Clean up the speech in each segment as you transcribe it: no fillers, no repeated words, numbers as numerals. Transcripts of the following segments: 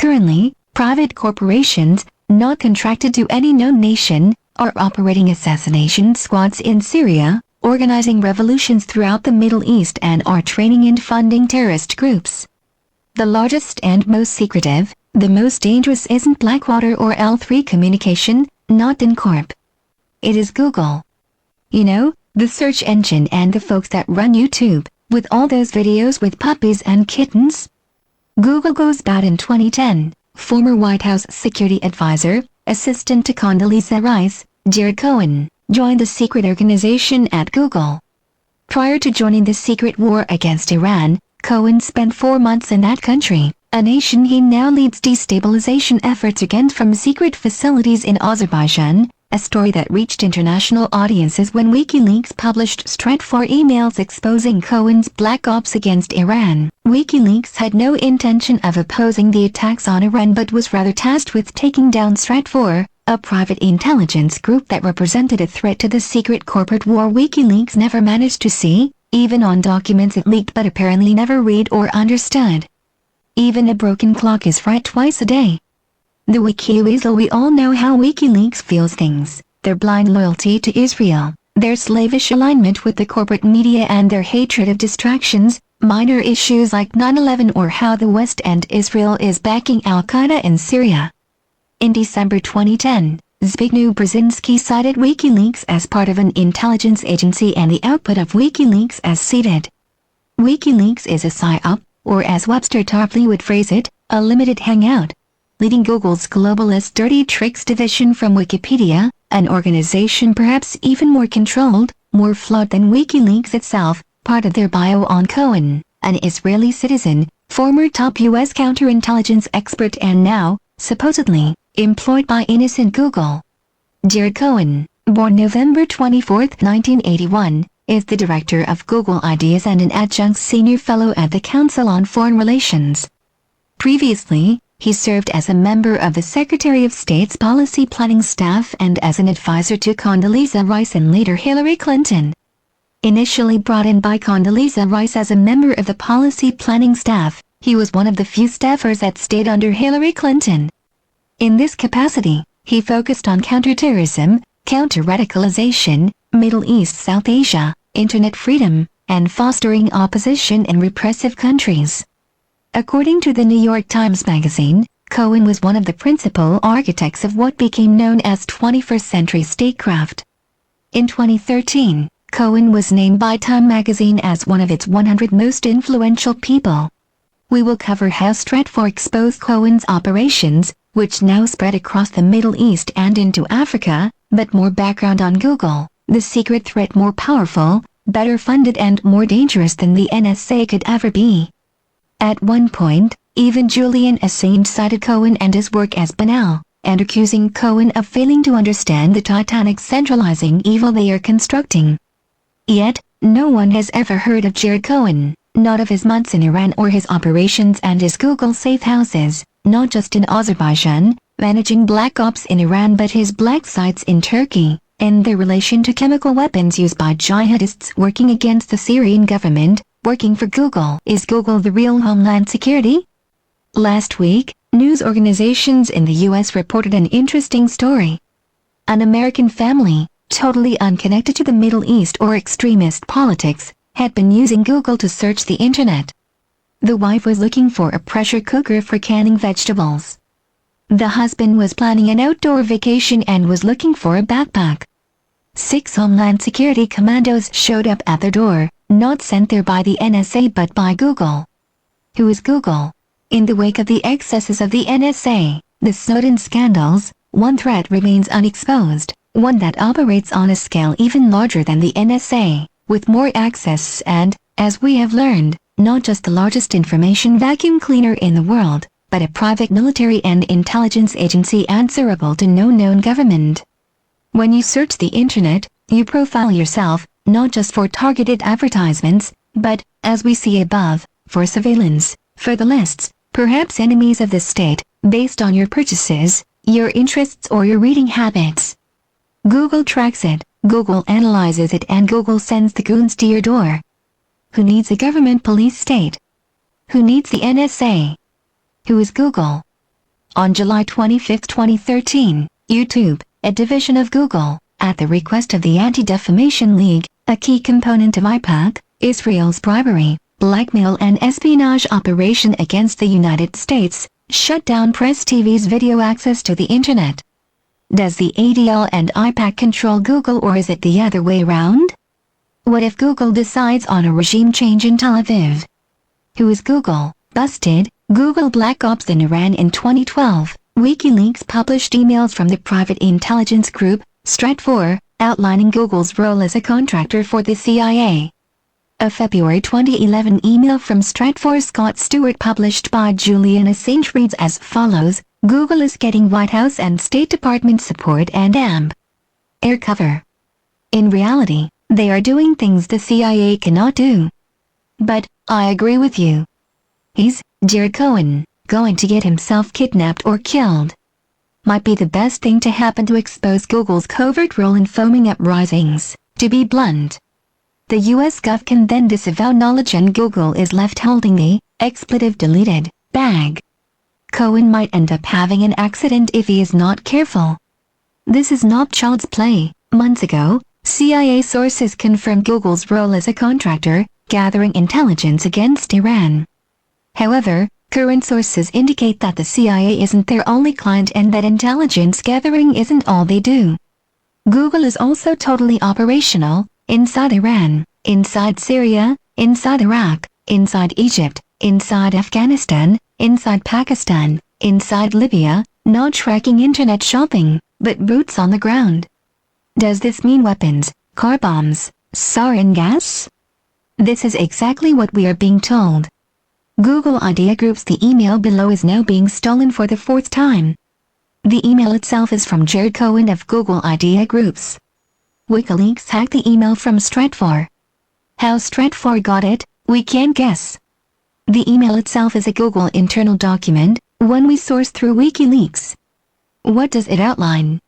Currently, private corporations, not contracted to any known nation, are operating assassination squads in Syria, organizing revolutions throughout the Middle East, and are training and funding terrorist groups. The largest and most secretive, the most dangerous isn't Blackwater or L3 Communication, not Incorp. It is Google. You know, the search engine and the folks that run YouTube, with all those videos with puppies and kittens. Google goes bad in 2010. Former White House security advisor, assistant to Condoleezza Rice, Jared Cohen, joined the secret organization at Google. Prior to joining the secret war against Iran, Cohen spent 4 months in that country, a nation he now leads destabilization efforts against from secret facilities in Azerbaijan, a story that reached international audiences when WikiLeaks published Stratfor emails exposing Cohen's black ops against Iran. WikiLeaks had no intention of opposing the attacks on Iran but was rather tasked with taking down Stratfor, a private intelligence group that represented a threat to the secret corporate war WikiLeaks never managed to see, even on documents it leaked but apparently never read or understood. Even a broken clock is right twice a day. The WikiWeasel. We all know how WikiLeaks feels things, their blind loyalty to Israel, their slavish alignment with the corporate media, and their hatred of distractions, minor issues like 9/11 or how the West and Israel is backing Al-Qaeda in Syria. In December 2010, Zbigniew Brzezinski cited WikiLeaks as part of an intelligence agency and the output of WikiLeaks as seeded. WikiLeaks is a psyop, or as Webster Tarpley would phrase it, a limited hangout, leading Google's globalist dirty tricks division from Wikipedia, an organization perhaps even more controlled, more flawed than WikiLeaks itself. Part of their bio on Cohen, an Israeli citizen, former top U.S. counterintelligence expert and now, supposedly, employed by innocent Google. Jared Cohen, born November 24, 1981, is the director of Google Ideas and an adjunct senior fellow at the Council on Foreign Relations. Previously, he served as a member of the Secretary of State's policy planning staff and as an advisor to Condoleezza Rice and later Hillary Clinton. Initially brought in by Condoleezza Rice as a member of the policy planning staff, he was one of the few staffers that stayed under Hillary Clinton. In this capacity, he focused on counterterrorism, counter-radicalization, Middle East, South Asia, internet freedom, and fostering opposition in repressive countries. According to the New York Times Magazine, Cohen was one of the principal architects of what became known as 21st century statecraft. In 2013, Cohen was named by Time magazine as one of its 100 most influential people. We will cover how Stratfor exposed Cohen's operations, which now spread across the Middle East and into Africa, but more background on Google, the secret threat more powerful, better funded and more dangerous than the NSA could ever be. At one point, even Julian Assange cited Cohen and his work as banal, and accusing Cohen of failing to understand the titanic centralizing evil they are constructing. Yet, no one has ever heard of Jared Cohen, not of his months in Iran or his operations and his Google safe houses, not just in Azerbaijan, managing black ops in Iran but his black sites in Turkey, and their relation to chemical weapons used by jihadists working against the Syrian government, working for Google. Is Google the real Homeland Security? Last week, news organizations in the U.S. reported an interesting story. An American family, totally unconnected to the Middle East or extremist politics, had been using Google to search the internet. The wife was looking for a pressure cooker for canning vegetables. The husband was planning an outdoor vacation and was looking for a backpack. 6 Homeland Security commandos showed up at their door, not sent there by the NSA but by Google. Who is Google? In the wake of the excesses of the NSA, the Snowden scandals, one threat remains unexposed, one that operates on a scale even larger than the NSA, with more access and, as we have learned, not just the largest information vacuum cleaner in the world, but a private military and intelligence agency answerable to no known government. When you search the internet, you profile yourself, not just for targeted advertisements, but, as we see above, for surveillance, for the lists, perhaps enemies of the state, based on your purchases, your interests or your reading habits. Google tracks it, Google analyzes it, and Google sends the goons to your door. Who needs a government police state? Who needs the NSA? Who is Google? On July 25, 2013, YouTube, a division of Google, at the request of the Anti-Defamation League, a key component of IPAC, Israel's bribery, blackmail and espionage operation against the United States, shut down Press TV's video access to the Internet. Does the ADL and IPAC control Google, or is it the other way around? What if Google decides on a regime change in Tel Aviv? Who is Google? Busted, Google Black Ops in Iran. In 2012, WikiLeaks published emails from the private intelligence group, Stratfor, outlining Google's role as a contractor for the CIA. A February 2011 email from Stratfor Scott Stewart published by Julian Assange reads as follows: Google is getting White House and State Department support and AMP air cover. In reality, they are doing things the CIA cannot do. But, I agree with you. He's, Jared Cohen, going to get himself kidnapped or killed. Might be the best thing to happen to expose Google's covert role in foaming uprisings, to be blunt. The US Gov can then disavow knowledge and Google is left holding the expletive deleted bag. Cohen might end up having an accident if he is not careful. This is not child's play. Months ago, CIA sources confirmed Google's role as a contractor, gathering intelligence against Iran. However, current sources indicate that the CIA isn't their only client and that intelligence gathering isn't all they do. Google is also totally operational, inside Iran, inside Syria, inside Iraq, inside Egypt, inside Afghanistan, inside Pakistan, inside Libya, not tracking internet shopping, but boots on the ground. Does this mean weapons, car bombs, sarin gas? This is exactly what we are being told. Google Idea Groups. The email below is now being stolen for the fourth time. The email itself is from Jared Cohen of Google Idea Groups. WikiLeaks hacked the email from Stratfor. How Stratfor got it, we can't guess. The email itself is a Google internal document, one we sourced through WikiLeaks. What does it outline?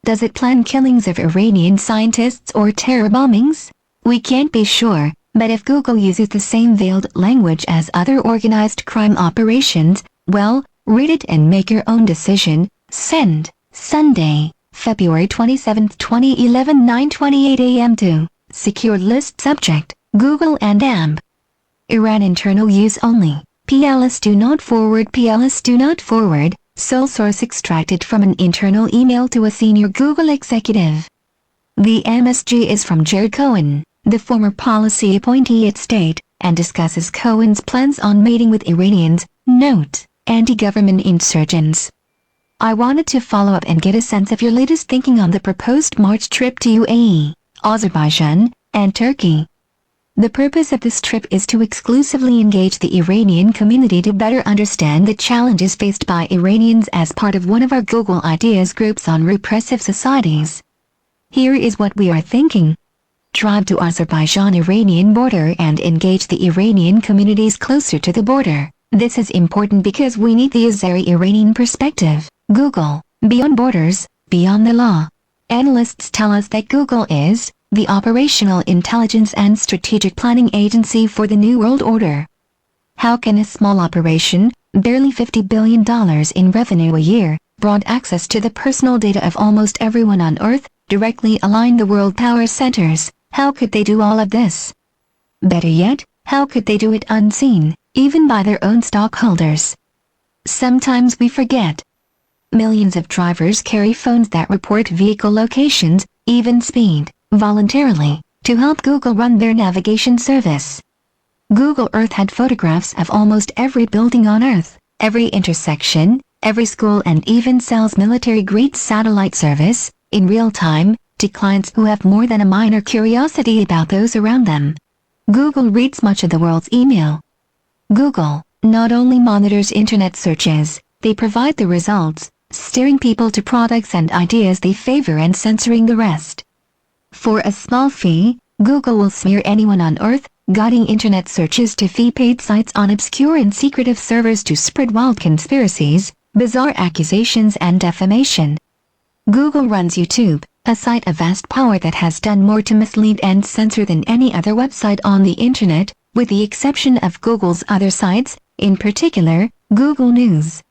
Does it plan killings of Iranian scientists or terror bombings? We can't be sure, but if Google uses the same veiled language as other organized crime operations, well, read it and make your own decision. Send. Sunday, February 27, 2011, 9:28 a.m. to Secured List Subject, Google and AMP. Iran internal use only. PLS do not forward. PLS do not forward. Sole source extracted from an internal email to a senior Google executive. The MSG is from Jared Cohen, the former policy appointee at State, and discusses Cohen's plans on mating with Iranians, note, anti-government insurgents. I wanted to follow up and get a sense of your latest thinking on the proposed March trip to UAE, Azerbaijan, and Turkey. The purpose of this trip is to exclusively engage the Iranian community to better understand the challenges faced by Iranians as part of one of our Google Ideas groups on repressive societies. Here is what we are thinking. Drive to Azerbaijan-Iranian border and engage the Iranian communities closer to the border. This is important because we need the Azeri-Iranian perspective. Google, beyond borders, beyond the law. Analysts tell us that Google is the operational intelligence and strategic planning agency for the New World Order. How can a small operation, barely $50 billion in revenue a year, broad access to the personal data of almost everyone on Earth, directly align the world power centers? How could they do all of this? Better yet, how could they do it unseen, even by their own stockholders? Sometimes we forget. Millions of drivers carry phones that report vehicle locations, even speed, voluntarily, to help Google run their navigation service. Google Earth had photographs of almost every building on Earth, every intersection, every school, and even sells military-grade satellite service, in real time, to clients who have more than a minor curiosity about those around them. Google reads much of the world's email. Google not only monitors internet searches, they provide the results, steering people to products and ideas they favor and censoring the rest. For a small fee, Google will smear anyone on Earth, guiding internet searches to fee-paid sites on obscure and secretive servers to spread wild conspiracies, bizarre accusations and defamation. Google runs YouTube, a site of vast power that has done more to mislead and censor than any other website on the internet, with the exception of Google's other sites, in particular, Google News.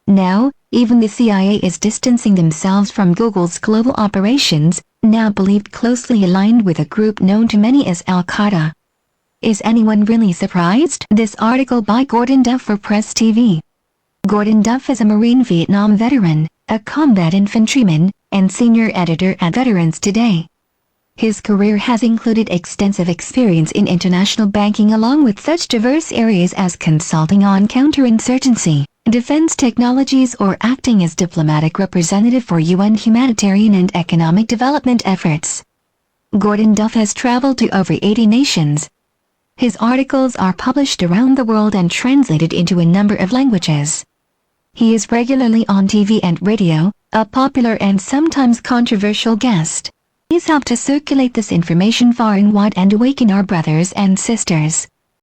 Now, even the CIA is distancing themselves from Google's global operations, now believed closely aligned with a group known to many as Al-Qaeda. Is anyone really surprised? This article by Gordon Duff for Press TV. Gordon Duff is a Marine Vietnam veteran, a combat infantryman, and senior editor at Veterans Today. His career has included extensive experience in international banking along with such diverse areas as consulting on counterinsurgency, defense technologies or acting as diplomatic representative for UN humanitarian and economic development efforts. Gordon Duff has traveled to over 80 nations. His articles are published around the world and translated into a number of languages. He is regularly on TV and radio, a popular and sometimes controversial guest. Please help to circulate this information far and wide and awaken our brothers and sisters.